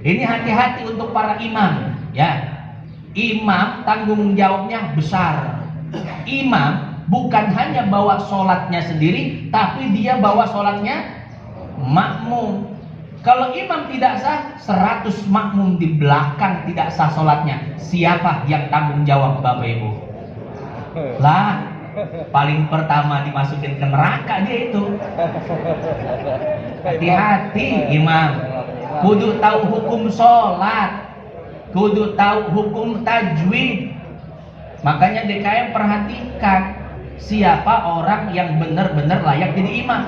Ini hati-hati untuk para imam, ya. Imam tanggung jawabnya besar. Imam bukan hanya bawa sholatnya sendiri, tapi dia bawa sholatnya makmum. Kalau imam tidak sah, 100 makmum di belakang tidak sah sholatnya. Siapa yang tanggung jawab, Bapak Ibu? Lah, paling pertama dimasukin ke neraka dia itu. Hati-hati imam. Kudu tahu hukum sholat, kudu tahu hukum tajwid. Makanya DKM perhatikan siapa orang yang benar-benar layak jadi imam.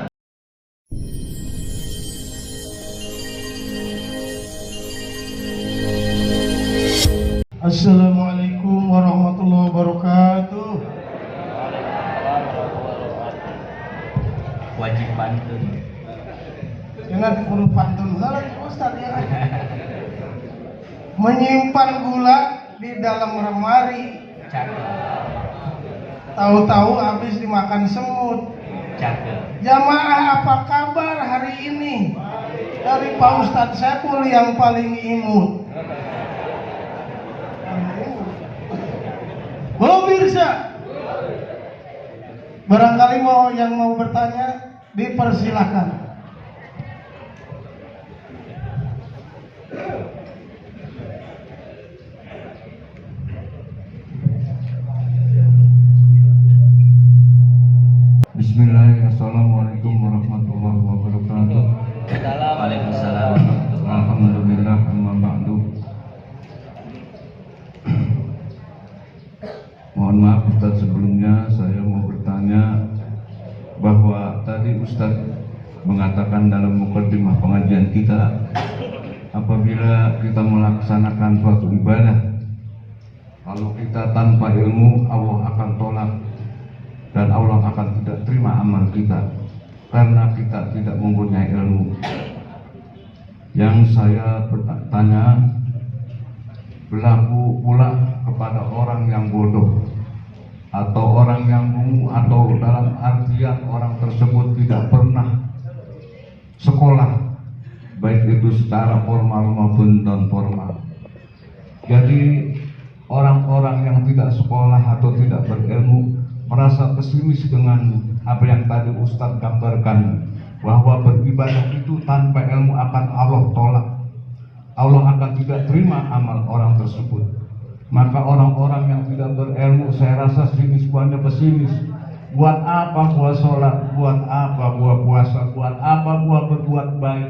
Assalamualaikum warahmatullahi wabarakatuh. Wajib pantun. Enak kudu pantun lagi Ustaz ya. Menyimpan gula di dalam lemari, Cakep, tahu-tahu habis dimakan semut. cakep. Jamaah, apa kabar hari ini? Dari Pak Ustadz Saiful yang paling imut. Pemirsa, barangkali yang mau bertanya dipersilahkan. Bismillahirrahmanirrahim. Assalamualaikum warahmatullahi wabarakatuh. Waalaikumsalam. Alhamdulillah, amma ba'du. Mohon maaf Ustaz, sebelumnya saya mau bertanya bahwa tadi Ustaz mengatakan dalam mukadimah pengajian kita, apabila kita melaksanakan suatu ibadah, kalau kita tanpa ilmu, Allah akan tolak dan Allah akan tidak terima amal kita karena kita tidak mempunyai ilmu. Yang saya bertanya, berlaku pula kepada orang yang bodoh atau orang yang dungu, atau dalam artian orang tersebut tidak pernah sekolah, baik itu secara formal maupun non formal. Jadi orang-orang yang tidak sekolah atau tidak berilmu merasa pesimis dengan apa yang tadi Ustadz gambarkan, bahwa beribadah itu tanpa ilmu akan Allah tolak, Allah akan tidak terima amal orang tersebut. Maka orang-orang yang tidak berilmu, saya rasa semuanya pesimis. Buat apa gua sholat, buat apa gua puasa, buat apa gua berbuat baik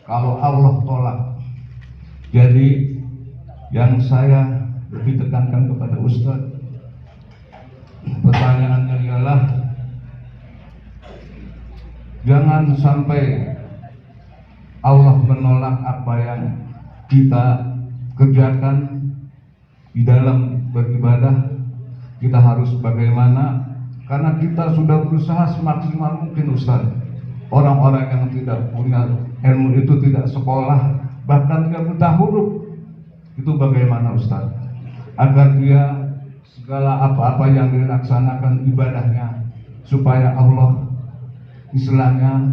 kalau Allah tolak. Jadi yang saya lebih tekankan kepada Ustadz, pertanyaannya ialah jangan sampai Allah menolak apa yang kita kerjakan di dalam beribadah. Kita harus bagaimana? Karena kita sudah berusaha semaksimal mungkin Ustaz. Orang-orang yang tidak punya ilmu itu tidak sekolah, bahkan tidak buta huruf, itu bagaimana Ustaz? Agar dia segala apa-apa yang dilaksanakan ibadahnya supaya Allah istilahnya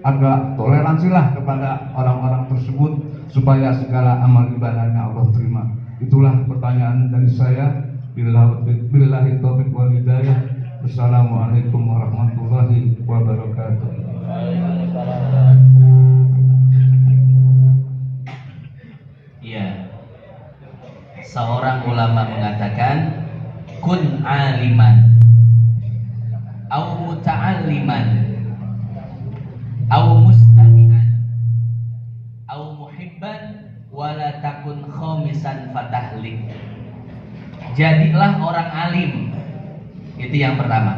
agak toleransilah kepada orang-orang tersebut supaya segala amal ibadahnya Allah terima. Itulah pertanyaan dari saya. Billahi taufiq wal hidayah. Wassalamualaikum warahmatullahi wabarakatuh. Iya. Seorang ulama mengatakan, kun aliman au muta'alliman au mustami'an au muhibban wala takun khomisan fatahlik. Jadilah orang alim. Itu yang pertama.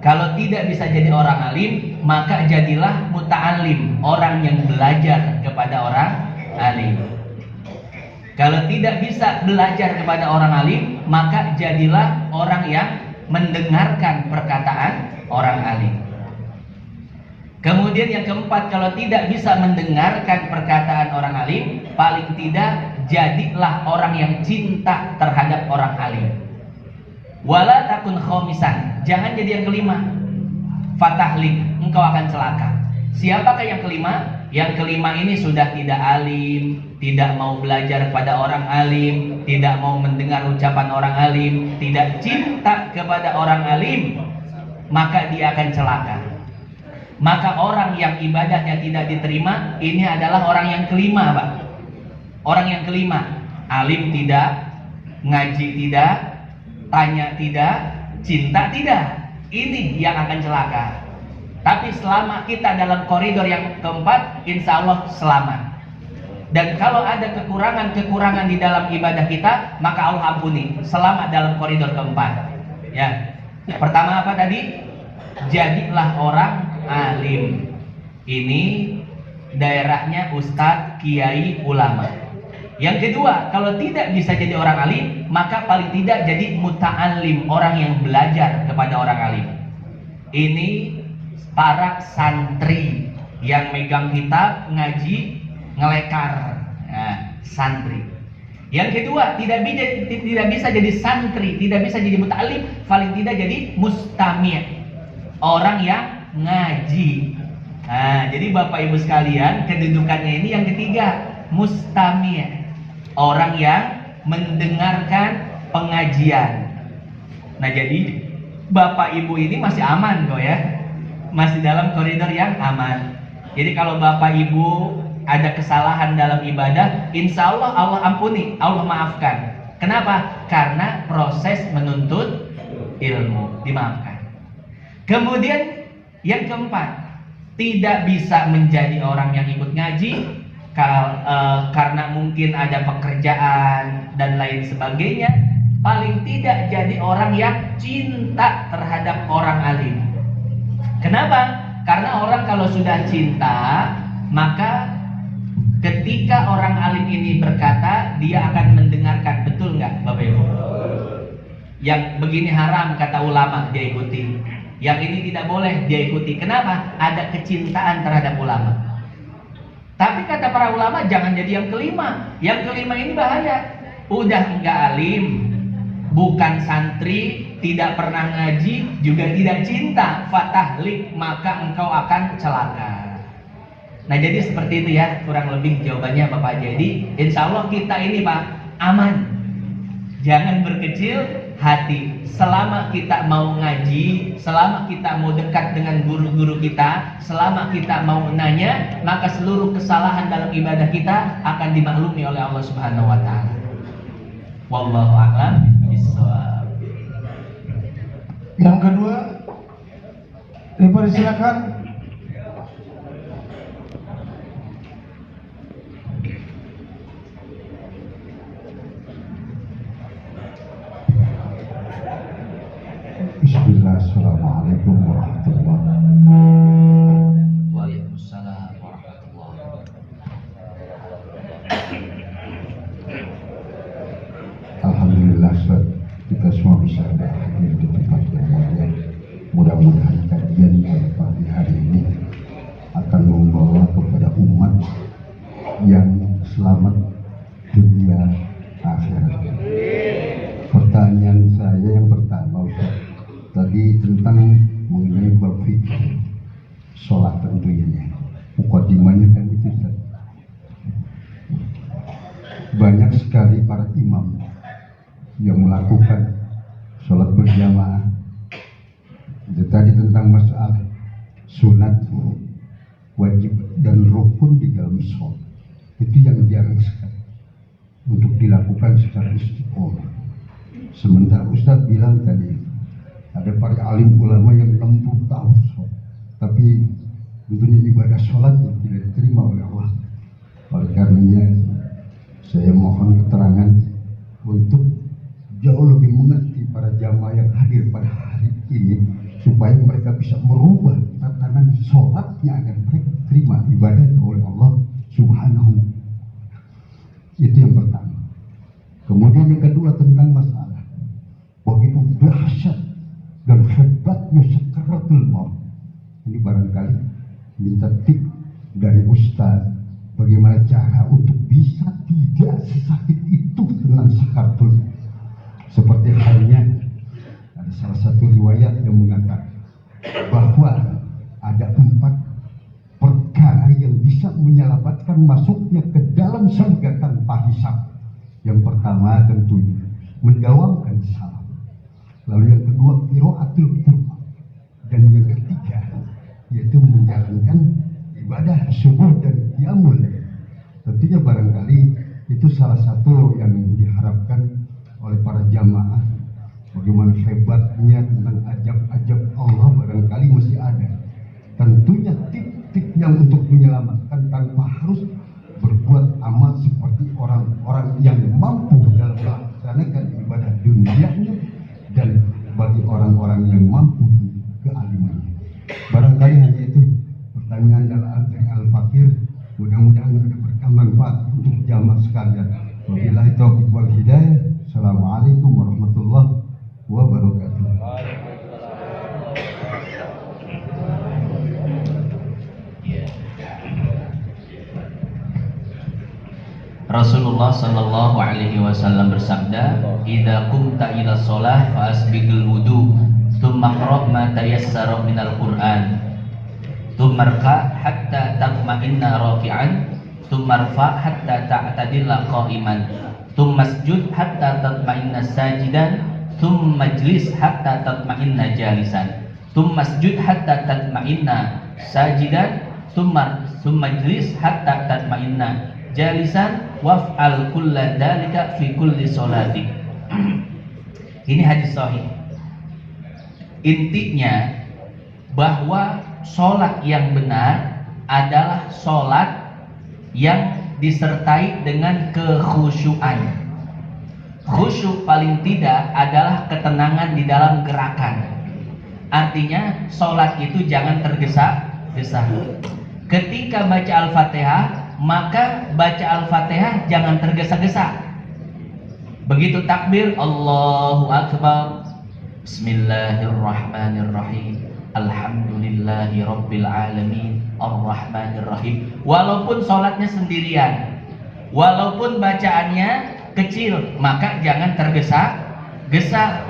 Kalau tidak bisa jadi orang alim, maka jadilah muta'alim, orang yang belajar kepada orang alim. Kalau tidak bisa belajar kepada orang alim, maka jadilah orang yang mendengarkan perkataan orang alim. Kemudian yang keempat, kalau tidak bisa mendengarkan perkataan orang alim, paling tidak jadilah orang yang cinta terhadap orang alim. Wala takun khomisan, jangan jadi yang kelima. Fatahlik, engkau akan celaka. Siapakah yang kelima? Yang kelima ini sudah tidak alim, tidak mau belajar kepada orang alim, tidak mau mendengar ucapan orang alim, tidak cinta kepada orang alim, maka dia akan celaka. Maka orang yang ibadahnya tidak diterima, ini adalah orang yang kelima, Pak. Orang yang kelima, alim tidak, ngaji tidak, tanya tidak, cinta tidak. Ini yang akan celaka. Tapi selama kita dalam koridor yang keempat, insya Allah selamat. Dan kalau ada kekurangan-kekurangan di dalam ibadah kita, maka Allah ampuni. Selamat dalam koridor keempat. Ya. Pertama apa tadi? Jadilah orang alim. Ini daerahnya ustadz, kiai, ulama. Yang kedua, kalau tidak bisa jadi orang alim, maka paling tidak jadi muta'alim, orang yang belajar kepada orang alim. Ini para santri yang megang kitab, ngaji, ngelekar. Nah, santri. Yang kedua, tidak bisa jadi santri, tidak bisa jadi muta'alim, paling tidak jadi mustami', orang yang ngaji. Nah, jadi Bapak Ibu sekalian, kedudukannya ini yang ketiga, mustami', orang yang mendengarkan pengajian. Nah, jadi Bapak Ibu ini masih aman kok ya, masih dalam koridor yang aman. Jadi kalau Bapak Ibu ada kesalahan dalam ibadah, insya Allah Allah ampuni, Allah maafkan. Kenapa? Karena proses menuntut ilmu, dimaafkan. Kemudian yang keempat, tidak bisa menjadi orang yang ikut ngaji karena mungkin ada pekerjaan dan lain sebagainya. Paling tidak jadi orang yang cinta terhadap orang alim. Kenapa? Karena orang kalau sudah cinta, maka ketika orang alim ini berkata, dia akan mendengarkan. Betul nggak, Bapak Ibu? Yang begini haram kata ulama, dia ikuti. Yang ini tidak boleh, dia ikuti. Kenapa? Ada kecintaan terhadap ulama. Tapi kata para ulama, jangan jadi yang kelima. Yang kelima ini bahaya. Udah nggak alim, bukan santri, tidak pernah ngaji, juga tidak cinta, fatahlik, maka engkau akan celaka. Nah, jadi seperti itu ya, kurang lebih jawabannya Bapak. Jadi insya Allah kita ini Pak aman. Jangan berkecil hati. Selama kita mau ngaji, selama kita mau dekat dengan guru-guru kita, selama kita mau nanya, maka seluruh kesalahan dalam ibadah kita akan dimaklumi oleh Allah Subhanahu wa taala. Wallahu a'lam bishawab. Yang kedua, dipersilakan. Bismillah, assalamualaikum warahmatullahi wabarakatuh. Waalaikumsalam warahmatullahi wabarakatuh. Alhamdulillah, Ustaz, kita semua bisa hadir di tempat yang mulia. Mudah-mudahan kajian pada pagi hari ini akan membawa kepada umat yang selamat dunia akhirat. Pertanyaan saya yang pertama, Ustaz, tadi tentang mengenai bab fikih sholat tentunya. Mukadimahnya kan itu, Ustaz. Banyak sekali para imam yang melakukan sholat berjamaah. Itu tadi tentang masalah sunat, wajib dan rukun di dalam sholat. Itu yang jarang sekali untuk dilakukan secara istiqomah. Sementara Ustadz bilang tadi ada para alim ulama yang 60 tahun sholat, tapi tentunya ibadah sholat yang tidak diterima oleh Allah. Oleh karenanya saya mohon keterangan untuk jauh lebih mengerti para jamaah yang hadir pada hari ini, supaya mereka bisa merubah tatanan sholatnya agar mereka terima ibadahnya oleh Allah Subhanahu. Itu yang pertama. Kemudian yang kedua tentang masalah begitu dahsyat dan hebatnya sakaratul maut. Ini barangkali minta tip dari Ustaz, bagaimana cara untuk bisa tidak sesakit itu dengan sakaratul maut. Seperti halnya ada salah satu riwayat yang mengatakan bahwa ada 4 perkara yang bisa dalam surga tanpa hisab. Yang pertama tentunya mendawamkan salam. Lalu yang kedua qiraatul Qur'an. Dan yang ketiga yaitu menjalankan ibadah subuh dan qiyamul lail. Tentunya barangkali itu salah satu yang diharapkan oleh para jamaah. Bagaimana hebatnya tentang ajab-ajab Allah barangkali mesti ada. Tentunya tip-tipnya untuk menyelamatkan tanpa harus berbuat amal seperti orang-orang yang mampu dalam melaksanakan ibadah dunianya dan bagi orang-orang yang mampu kealimannya. Barangkali hanya itu pertanyaan dari Al-Fakir. Mudah-mudahan ada berkah manfaat untuk jamaah sekalian. Wabillahi taufiq wal hidayah. Assalamualaikum warahmatullahi wabarakatuh. Rasulullah Shallallahu Alaihi Wasallam bersabda, "Idza qumta ila shalah fa asbighil wudu, tsumma qra' ma tayassara minal Qur'an, tsumma rka' hatta tatma'inna raki'an, tsumma rfa' hatta ta'tadilla qa'iman, tsumma isjud hatta tatma'inna sajidan, tsumma ijlis hatta tatma'inna jalisan, tsumma isjud hatta tatma'inna sajidan, tsumma ijlis hatta tatma'inna jalisan, waf'al kulla dzalika fi kulli sholati." Ini hadis sahih. Intinya bahwa sholat yang benar adalah sholat yang disertai dengan kekhusyuan. Khusyuk paling tidak adalah ketenangan di dalam gerakan. Artinya sholat itu jangan tergesa-gesa. Ketika baca Al-Fatihah, maka baca Al-Fatihah jangan tergesa-gesa. Begitu takbir, Allahu Akbar, Bismillahirrahmanirrahim, Alhamdulillahi Rabbil Alamin, Ar-Rahmanirrahim. Walaupun sholatnya sendirian, walaupun bacaannya kecil, maka jangan tergesa-gesa.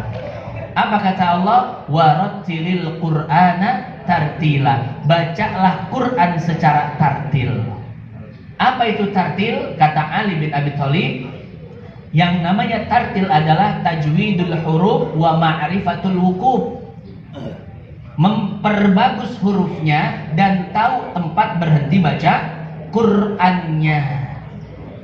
Apa kata Allah? Warattilil Qur'ana tartila. Bacalah Quran secara tartil. Apa itu tartil? Kata Ali bin Abi Thalib, yang namanya tartil adalah tajwidul huruf wa ma'rifatul wuquf. Memperbagus hurufnya dan tahu tempat berhenti baca Qur'annya.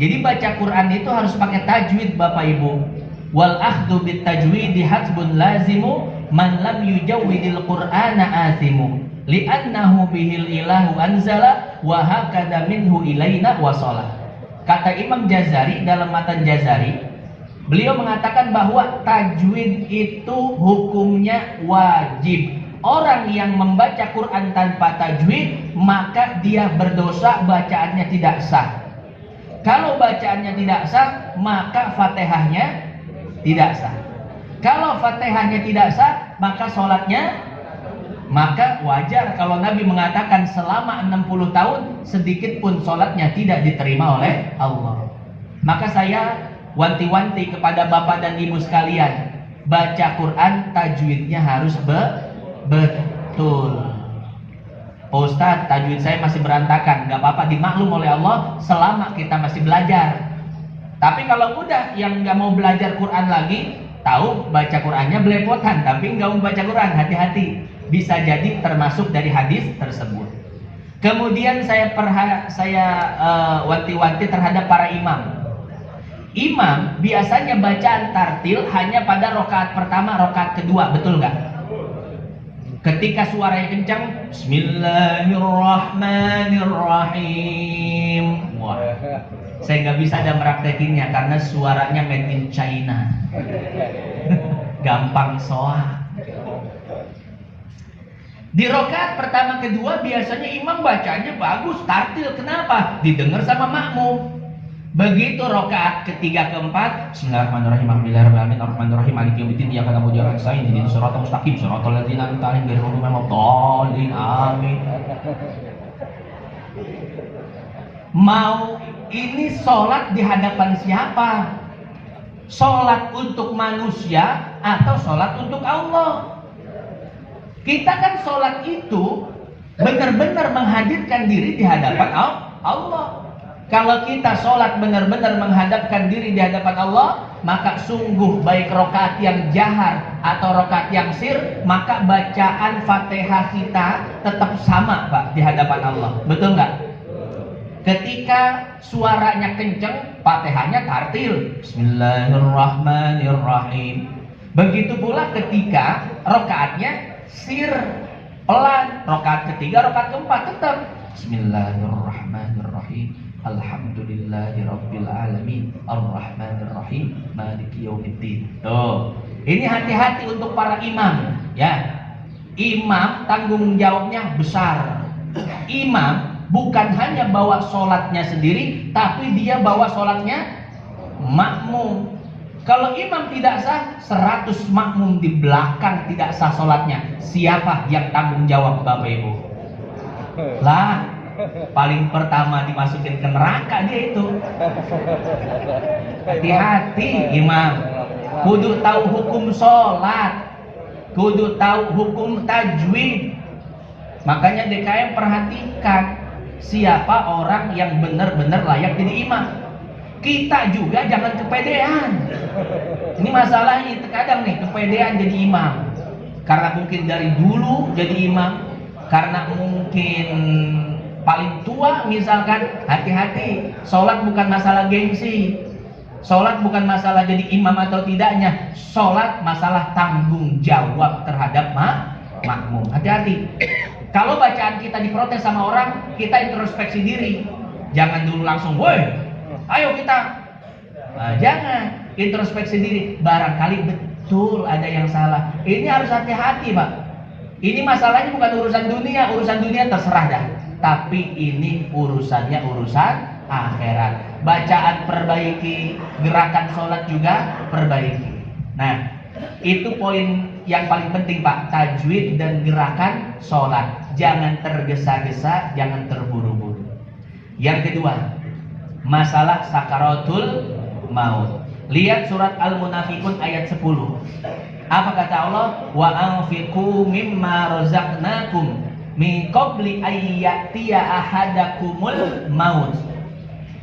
Jadi baca Quran itu harus pakai tajwid Bapak Ibu. Wal akhdhu bit tajwidi hasbun lazimu man lam yujawwidil Qur'ana azimu. Li'annahu bihil ilahu anzala wa hakada minhu ilaina wasala. Kata Imam Jazari dalam matan Jazari, beliau mengatakan bahwa tajwid itu hukumnya wajib. Orang yang membaca Quran tanpa tajwid, maka dia berdosa, bacaannya tidak sah. Kalau bacaannya tidak sah, maka Fatihahnya tidak sah. Kalau Fatihahnya tidak sah, maka sholatnya, maka wajar kalau Nabi mengatakan selama 60 tahun sedikit pun sholatnya tidak diterima oleh Allah. Maka saya wanti-wanti kepada bapak dan ibu sekalian, baca Quran tajwidnya harus betul. Ustaz, tajwid saya masih berantakan. Gak apa-apa, dimaklum oleh Allah selama kita masih belajar. Tapi kalau udah yang gak mau belajar Quran lagi, tahu baca Qurannya belepotan, tapi gak mau baca Quran, hati-hati. Bisa jadi termasuk dari hadis tersebut. Kemudian saya wanti-wanti terhadap para imam. Imam biasanya bacaan tartil hanya pada rokaat pertama, rokaat kedua, betul nggak? Ketika suaranya kencang, Bismillahirrahmanirrahim. Wah, saya nggak bisa ada meraktekinnya karena suaranya made in China. Gampang soal. Di rokaat pertama kedua biasanya imam bacanya bagus, tartil. Kenapa? Didengar sama makmum. Begitu rokaat ketiga keempat, Bismillahirrahmanirrahim, Alhamdulillahirrahmanirrahim, Ar-Rahmanirrahim, Maliki yaumiddin, iyyaka na'budu wa iyyaka nasta'in, ihdinas siratal mustaqim, siratal ladzina an'amta 'alaihim ghairil maghdubi 'alaihim waladdallin. Amin. Mau ini sholat di hadapan siapa? Sholat untuk manusia atau sholat untuk Allah? Kita kan sholat itu benar-benar menghadirkan diri di hadapan Allah. Kalau kita sholat benar-benar menghadapkan diri di hadapan Allah, maka sungguh baik rokaat yang jahar atau rokaat yang sir, maka bacaan Fatihah kita tetap sama Pak di hadapan Allah. Betul nggak? Ketika suaranya kenceng, Fatihahnya tartil. Bismillahirrahmanirrahim. Begitu pula ketika rokaatnya sir, pelan. Rokaat ketiga, rokaat keempat tetap Bismillahirrahmanirrahim. Alhamdulillahirabbil alamin arrahmanirrahim maliki yaumiddin. Tuh. Ini hati-hati untuk para imam, ya. Imam tanggung jawabnya besar. Imam bukan hanya bawa sholatnya sendiri, tapi dia bawa sholatnya makmum. Kalau imam tidak sah, 100 makmum di belakang tidak sah sholatnya. Siapa yang tanggung jawab, Bapak Ibu? Lah, paling pertama dimasukin ke neraka dia itu. Hati-hati imam, kudu tahu hukum sholat, kudu tahu hukum tajwid. Makanya DKM perhatikan siapa orang yang benar-benar layak jadi imam. Kita juga jangan kepedean. Ini masalahnya terkadang nih, kepedean jadi imam karena mungkin dari dulu jadi imam, karena mungkin paling tua misalkan. Hati-hati, sholat bukan masalah gengsi, sholat bukan masalah jadi imam atau tidaknya, sholat masalah tanggung jawab terhadap makmum. Hati-hati, kalau bacaan kita diprotes sama orang, kita introspeksi diri. Jangan dulu langsung, woi ayo kita, jangan, introspeksi diri, barangkali betul ada yang salah. Ini harus hati-hati Pak. Ini masalahnya bukan urusan dunia terserah dah, tapi ini urusannya urusan akhirat. Bacaan perbaiki, gerakan sholat juga perbaiki. Nah, itu poin yang paling penting Pak, tajwid dan gerakan sholat. Jangan tergesa-gesa, jangan terburu-buru. Yang kedua, masalah sakaratul maut. Lihat surat Al-Munafikun ayat 10. Apa kata Allah? Wa anfiqu mimma razaqnakum min qabli ayyatiya ahadakumul maut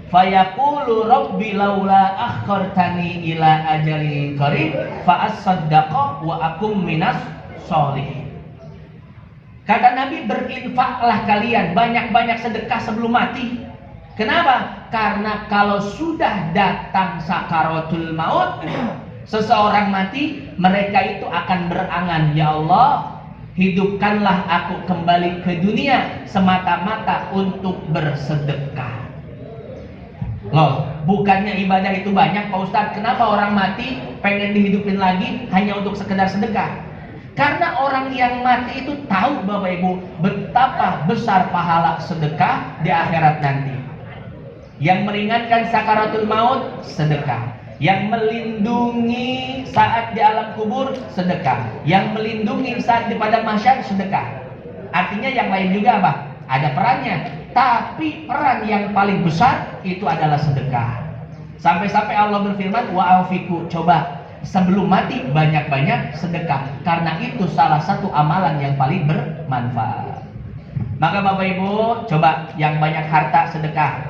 fayaqulu rabbi laula akhartani ila ajalin qarib fa asaddaqa wa akum minas sholihin. Kata Nabi, berinfaklah kalian, banyak-banyak sedekah sebelum mati. Kenapa? Karena kalau sudah datang sakaratul maut, seseorang mati, mereka itu akan berangan, ya Allah, hidupkanlah aku kembali ke dunia semata-mata untuk bersedekah. Loh, bukannya ibadah itu banyak Pak Ustadz? Kenapa orang mati pengen dihidupin lagi hanya untuk sekedar sedekah? Karena orang yang mati itu tahu Bapak Ibu betapa besar pahala sedekah di akhirat nanti. Yang meringankan sakaratul maut, sedekah. Yang melindungi saat di alam kubur, sedekah. Yang melindungi saat di padang mahsyar, sedekah. Artinya yang lain juga apa? Ada perannya. Tapi peran yang paling besar itu adalah sedekah. Sampai-sampai Allah berfirman, wa anfiqu, coba sebelum mati banyak-banyak sedekah. Karena itu salah satu amalan yang paling bermanfaat. Maka Bapak Ibu, coba yang banyak harta sedekah.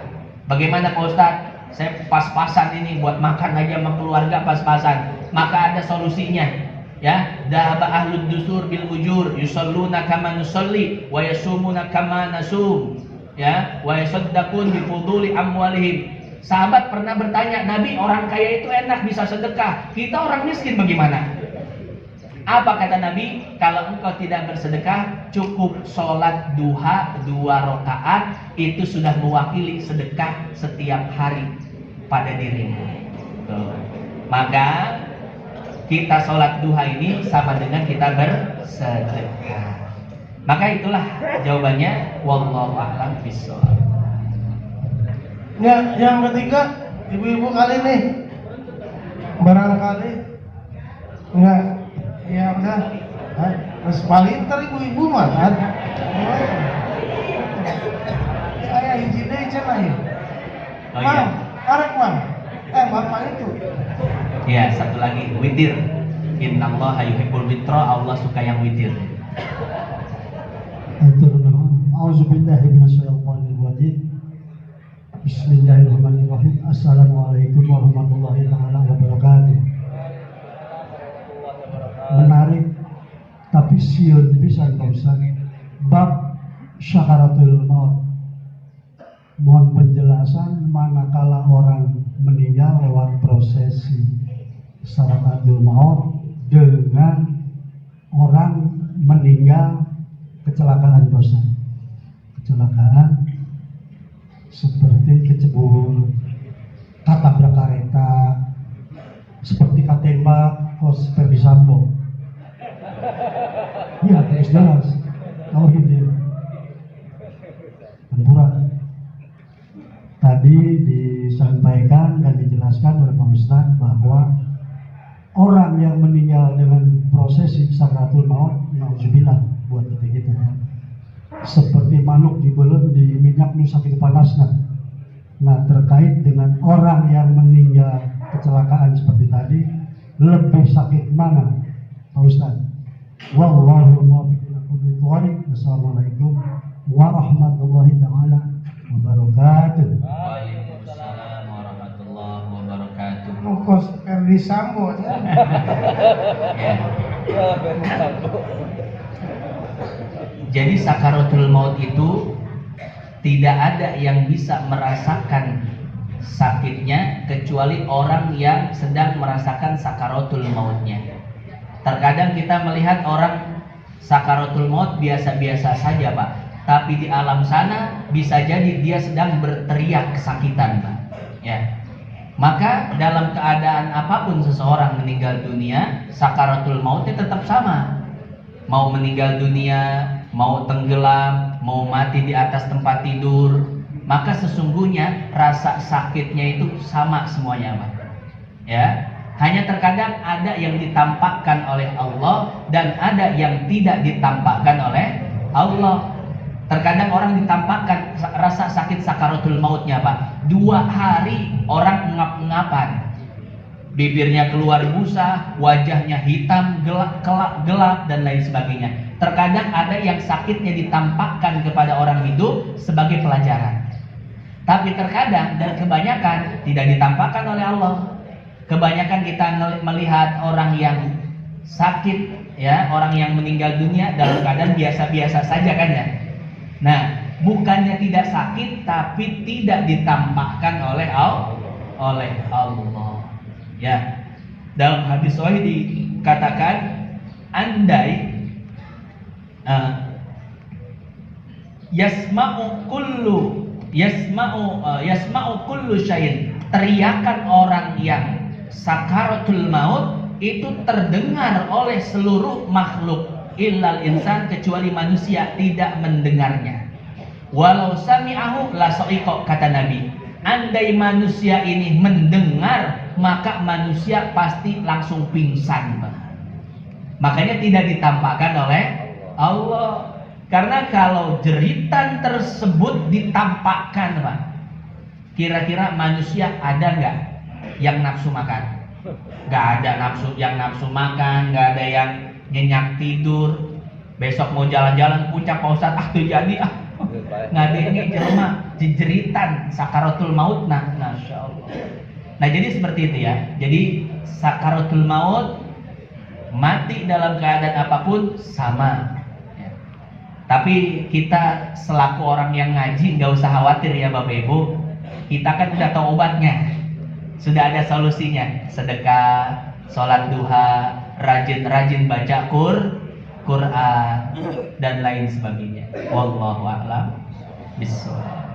Bagaimana Pak Ustadz? Saya pas-pasan ini buat makan aja sama keluarga pas-pasan. Maka ada solusinya. Ya, dhahaba ahlud dusur bil ujur yusalluna kama nusalli wa yasumuna kama nasum. Ya, wa yasaddaqun bi fuduli amwalihim. Sahabat pernah bertanya, Nabi, orang kaya itu enak bisa sedekah, kita orang miskin bagaimana? Apa kata Nabi? Kalau engkau tidak bersedekah, cukup sholat duha 2 rakaat, itu sudah mewakili sedekah setiap hari pada dirimu. Tuh. Maka kita sholat duha ini sama dengan kita bersedekah. Maka itulah jawabannya. Wallahu a'lam bishawab. Ya, yang ketiga, ibu-ibu kali nih barangkali enggak, ya udah, terus paling ntar ibu-ibu mah kan, ayah hiji deh cenah ya, Oh iya. arek mang, bapak itu, Ya, satu lagi, witir. Innallaha yuhibbul witra, Allah suka yang witir. Auzubillahi minasyaitonir rajim. Bismillahirrahmanirrahim. Assalamualaikum warahmatullahi taala wabarakatuh. Menarik tapi sieun pisan Pak Ustaz. Bab syakaratul maut. Mohon penjelasan manakala orang meninggal lewat prosesi syakaratul maut dengan orang meninggal kecelakaan Pak Ustaz. Kecelakaan seperti kecebur, katabrak kereta, seperti katembak, Ferdi Sambo. Iya, jelas. Tauhid ya. Tempura. Tadi disampaikan dan dijelaskan oleh Pak Ustadz bahwa orang yang meninggal dengan prosesi sakratul maut, nauzubillah buat kita ya. Seperti manuk dibelut di minyak nu sakit panasna. Nah, terkait dengan orang yang meninggal kecelakaan seperti tadi, lebih sakit mana, Pak Ustaz? Wallahu muwaffiq ila aqwamit thoriq. Wassalamualaikum warahmatullahi taala wabarakatuh. Waalaikumsalam warahmatullahi wabarakatuh. Mukos Ferdi Sambo ya. Jadi sakaratul maut itu tidak ada yang bisa merasakan sakitnya kecuali orang yang sedang merasakan sakaratul mautnya. Terkadang kita melihat orang sakaratul maut biasa-biasa saja, Pak. Tapi di alam sana bisa jadi dia sedang berteriak kesakitan, Pak. Ya. Maka dalam keadaan apapun seseorang meninggal dunia, sakaratul mautnya tetap sama. Mau meninggal dunia, mau tenggelam, mau mati di atas tempat tidur, maka sesungguhnya rasa sakitnya itu sama semuanya, Pak. Ya. Hanya terkadang ada yang ditampakkan oleh Allah dan ada yang tidak ditampakkan oleh Allah. Terkadang orang ditampakkan rasa sakit sakaratul mautnya, Pak. 2 hari orang ngap-ngapan. Bibirnya keluar busa, wajahnya hitam, gelap dan lain sebagainya. Terkadang ada yang sakitnya ditampakkan kepada orang hidup sebagai pelajaran. Tapi terkadang dan kebanyakan tidak ditampakkan oleh Allah. Kebanyakan kita melihat orang yang sakit, ya, orang yang meninggal dunia dalam keadaan biasa-biasa saja kan ya. Nah, bukannya tidak sakit tapi tidak ditampakkan oleh Allah. Ya. Dalam hadis sahih dikatakan andai yasma'u kullu syai'in, teriakan orang yang sakaratul maut itu terdengar oleh seluruh makhluk illal insan, kecuali manusia tidak mendengarnya. Walau sami'ahu la sa'iqa, kata Nabi. Andai manusia ini mendengar, maka manusia pasti langsung pingsan. Makanya tidak ditampakkan oleh Allah. Karena kalau jeritan tersebut ditampakkan, Pak, kira-kira manusia ada nggak yang nafsu makan? Nggak ada yang nafsu makan, nggak ada yang nyenyak tidur. Besok mau jalan-jalan puncak, Pak Ustadz, tuh jadi ngadenge jelema jeritan sakaratul maut. Masya Allah. Nah, jadi seperti itu ya. Jadi sakaratul maut, mati dalam keadaan apapun sama ya. Tapi kita selaku orang yang ngaji nggak usah khawatir ya Bapak Ibu. Kita kan udah tahu obatnya, sudah ada solusinya. Sedekah, sholat duha, rajin-rajin baca Quran dan lain sebagainya. Wallahu a'lam bishawab.